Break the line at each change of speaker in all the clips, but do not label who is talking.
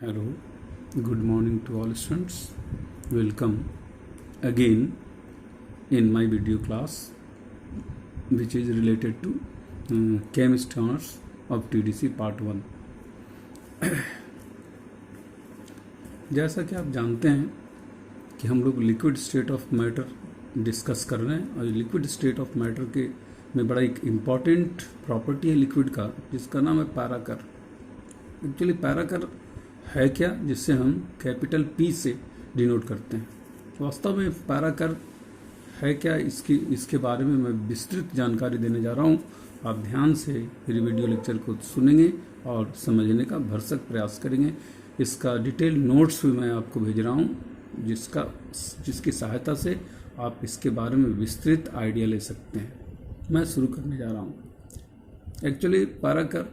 Hello, good morning to all students. Welcome again in my video class, which is related to chemistry honors of TDC Part 1. जैसा कि आप जानते हैं कि हम लोग liquid state of matter discuss कर रहे हैं और लिक्विड स्टेट ऑफ मैटर के में बड़ा एक इम्पॉर्टेंट प्रॉपर्टी है लिक्विड का, जिसका नाम है पैराकर. एक्चुअली पैराकर है क्या, जिससे हम कैपिटल P से डिनोट करते हैं. वास्तव में पैराकर है क्या, इसके बारे में मैं विस्तृत जानकारी देने जा रहा हूँ. आप ध्यान से मेरी वीडियो लेक्चर को सुनेंगे और समझने का भरसक प्रयास करेंगे. इसका डिटेल नोट्स भी मैं आपको भेज रहा हूँ, जिसकी सहायता से आप इसके बारे में विस्तृत आइडिया ले सकते हैं. मैं शुरू करने जा रहा हूँ. Actually parachor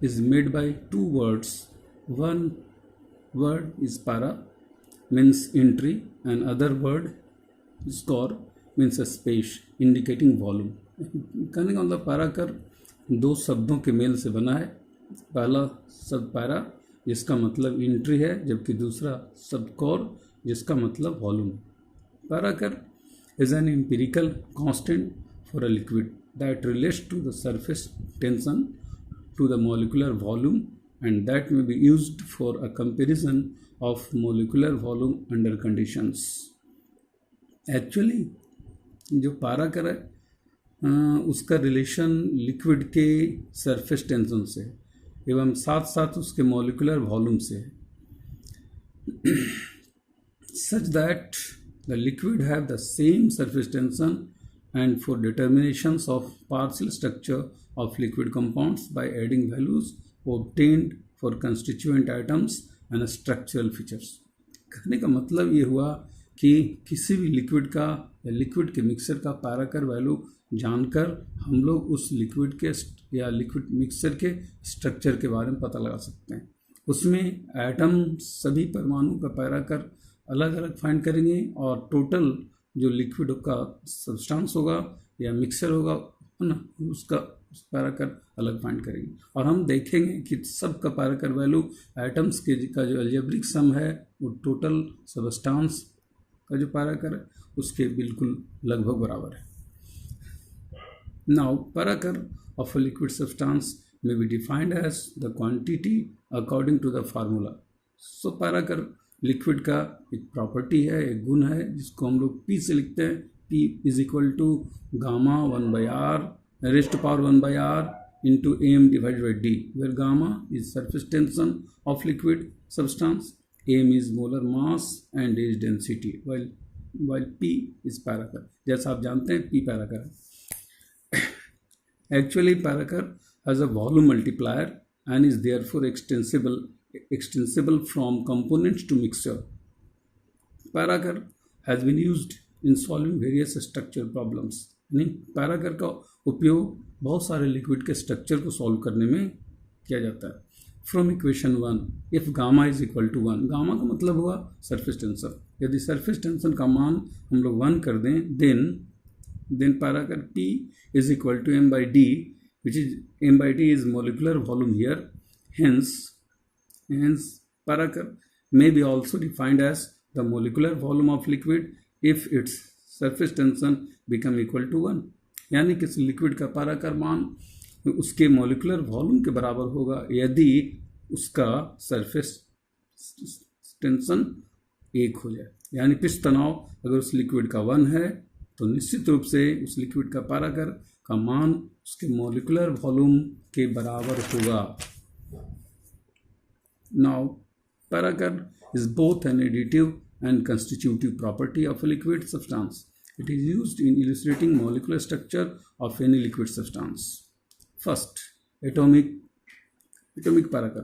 is made by two words. One word is para, means entry, and other word is core, means a space, indicating volume. कहने का मतलब पैराकर दो शब्दों के मेल से बना है. पहला शब्द पैरा, जिसका मतलब एंट्री है, जबकि दूसरा शब्द कोर, जिसका मतलब volume. पैराकर is an empirical constant for a liquid that relates to the surface tension to the molecular volume, and that may be used for a comparison of molecular volume under conditions. Actually जो पैराकर है उसका relation liquid के surface tension से एवं साथ साथ उसके molecular volume से है. such that the liquid have the same surface tension, and for determinations of partial structure of liquid compounds by adding values obtained for constituent atoms and structural features. कहने का मतलब ये हुआ कि किसी भी लिक्विड का या लिक्विड के मिक्सर का पैराकर वैल्यू जानकर हम लोग उस लिक्विड के या लिक्विड मिक्सर के स्ट्रक्चर के बारे में पता लगा सकते हैं. उसमें एटम सभी परमाणु का पैराकर अलग अलग फाइंड करेंगे और टोटल जो लिक्विड का सब्सटेंस होगा या मिक्सर होगा ना, उसका पैराकर अलग फाइंड करेंगे. और हम देखेंगे कि सब का पैराकर वैल्यू एटम्स के का जो अलजेब्रिक सम है वो टोटल सब्सटेंस का जो पैराकर है उसके बिल्कुल लगभग बराबर है. Now parachor of a liquid substance may be defined as the quantity according to the formula. So parachor liquid का एक प्रॉपर्टी है, एक गुण है, जिसको हम लोग P से लिखते हैं. P is equal to gamma 1/r raised to power 1/r into m divided by d, where gamma is surface tension of liquid substance, m is molar mass and d is density, while P is पैराकर. जैसा आप जानते हैं P पैराकर है. Actually पैराकर has a volume multiplier and is therefore extensible from components to mixture. पैराकर has been used in solving various structural problems. यानी पैराकर का उपयोग बहुत सारे लिक्विड के स्ट्रक्चर को सॉल्व करने में किया जाता है. From equation 1, if gamma is equal to 1, gamma का मतलब हुआ सरफेस टेंशन. यदि सरफेस टेंशन का मान हम लोग 1 कर दें, then parachor P is equal to m/d, which is m/d is molecular volume here. hence parachor may be also defined as the molecular volume of liquid if its surface tension become equal to 1. यानी किसी liquid का पैराकर मान उसके molecular volume के बराबर होगा यदि उसका सरफेस टेंशन 1 हो जाए. यानी पिच तनाव अगर उस लिक्विड का 1 है तो निश्चित रूप से उस लिक्विड का पैराकर का मान उसके मोलिकुलर वॉल्यूम के बराबर होगा. Now parachor is both an additive and constitutive property of a liquid substance. It is used in illustrating molecular structure of any liquid substance. First, atomic पैराकर,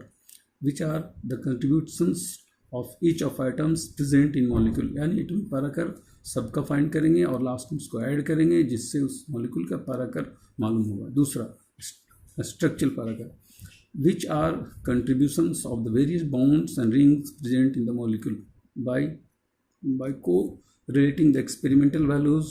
which are the contributions of each of atoms present in molecule. यानी atomic पैराकर सबका find करेंगे और last में उसको add करेंगे जिससे उस molecule का पैराकर मालूम होगा. दूसरा structural पैराकर, which are contributions of the various bonds and rings present in the molecule by co-relating the experimental values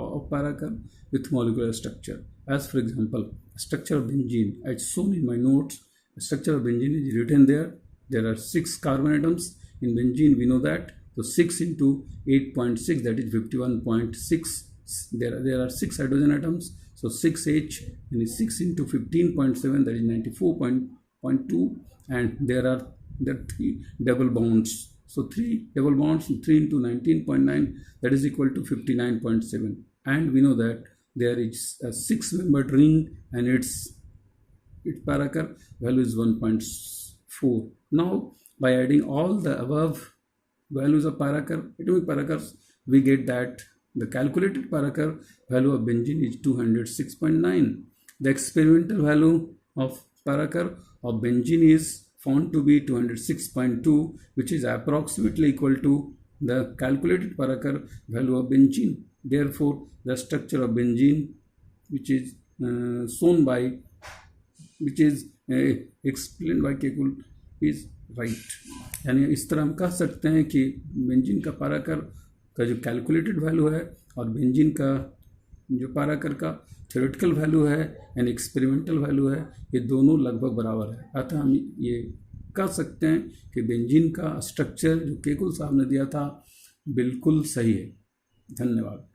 of पैराकर with molecular structure. As for example, structure of benzene, as shown in my notes, structure of benzene is written there. there are 6 carbon atoms in benzene, we know that. So 6 into 8.6, that is 51.6. There are 6 hydrogen atoms. So 6H and 6 into 15.7, that is 94.2. And there are 3 double bonds. So 3 double bonds, 3 into 19.9, that is equal to 59.7. And we know that there is a 6-membered ring and its Paracur value is 1.4. Now, by adding all the above values of Paracur, atomic Paracurs, we get that the calculated Paracur value of benzene is 206.9. The experimental value of Paracur of benzene is found to be 206.2, which is approximately equal to the calculated Paracur value of benzene. Therefore, the structure of benzene, which is explained by Kekul, is right. यानी इस तरह हम कह सकते हैं कि benzene का पाराकर का जो कैलकुलेटेड वैल्यू है और बेंजीन का जो पाराकर का थ्योरेटिकल वैल्यू है यानी एक्सपेरिमेंटल वैल्यू है, ये दोनों लगभग बराबर है। अतः हम ये कह सकते हैं कि बेंजीन का स्ट्रक्चर जो केकुल साहब ने दिया था बिल्कुल सही है। धन्यवाद।